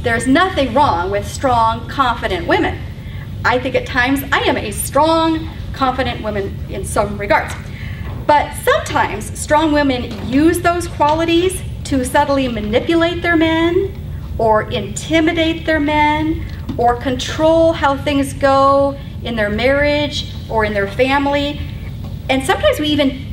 There's nothing wrong with strong, confident women. I think at times I am a strong, confident woman in some regards. But sometimes strong women use those qualities to subtly manipulate their men, or intimidate their men, or control how things go in their marriage or in their family. And sometimes we even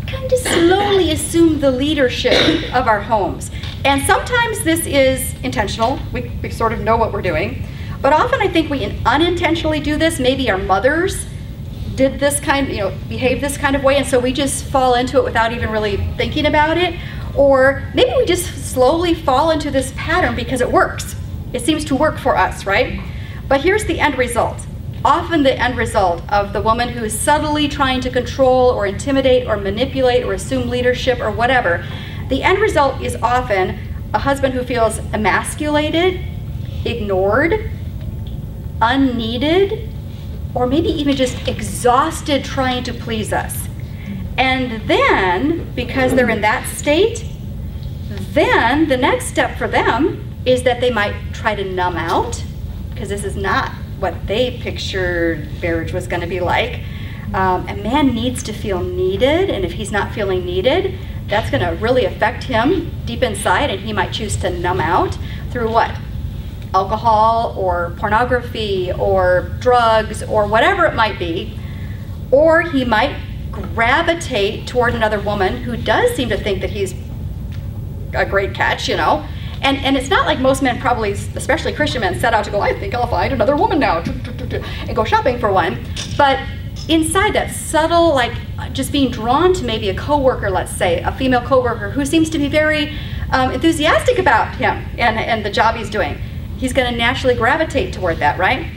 kind of slowly assume the leadership of our homes. And sometimes this is intentional. We sort of know what we're doing. But often I think we unintentionally do this. Maybe our mothers did this kind, behave this kind of way, and so we just fall into it without even really thinking about it. Or maybe we just slowly fall into this pattern because it works. It seems to work for us, right? But here's the end result. Often the end result of the woman who is subtly trying to control or intimidate or manipulate or assume leadership or whatever, the end result is often a husband who feels emasculated, ignored, unneeded, or maybe even just exhausted trying to please us. And then, because they're in that state, then the next step for them is that they might try to numb out, because this is not what they pictured marriage was going to be like. A man needs to feel needed, and if he's not feeling needed, that's going to really affect him deep inside, and he might choose to numb out through what? Alcohol or pornography or drugs or whatever it might be. Or he might gravitate toward another woman who does seem to think that he's a great catch, And it's not like most men probably, especially Christian men, set out to go, I think I'll find another woman now, and go shopping for one. But inside that subtle, like just being drawn to maybe a coworker, let's say, a female coworker who seems to be very enthusiastic about him and the job he's doing, he's going to naturally gravitate toward that, right?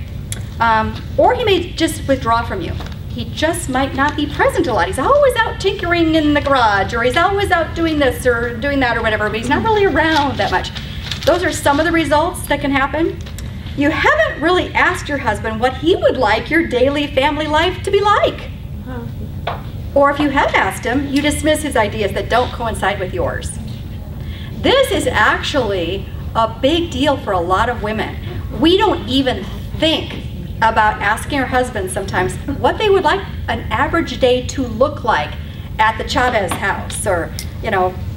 Or he may just withdraw from you. He just might not be present a lot. He's always out tinkering in the garage, or he's always out doing this or doing that or whatever, but he's not really around that much. Those are some of the results that can happen. You haven't really asked your husband what he would like your daily family life to be like. Or if you have asked him, you dismiss his ideas that don't coincide with yours. This is actually a big deal for a lot of women. We don't even think about asking our husbands sometimes what they would like an average day to look like at the Chavez house, or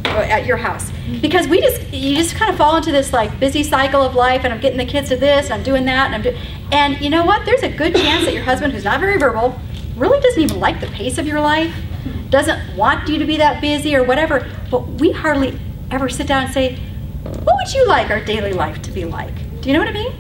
at your house, because you just kind of fall into this like busy cycle of life, and I'm getting the kids to this, and I'm doing that, and you know what? There's a good chance that your husband, who's not very verbal, really doesn't even like the pace of your life, doesn't want you to be that busy or whatever. But we hardly ever sit down and say, what would you like our daily life to be like? Do you know what I mean?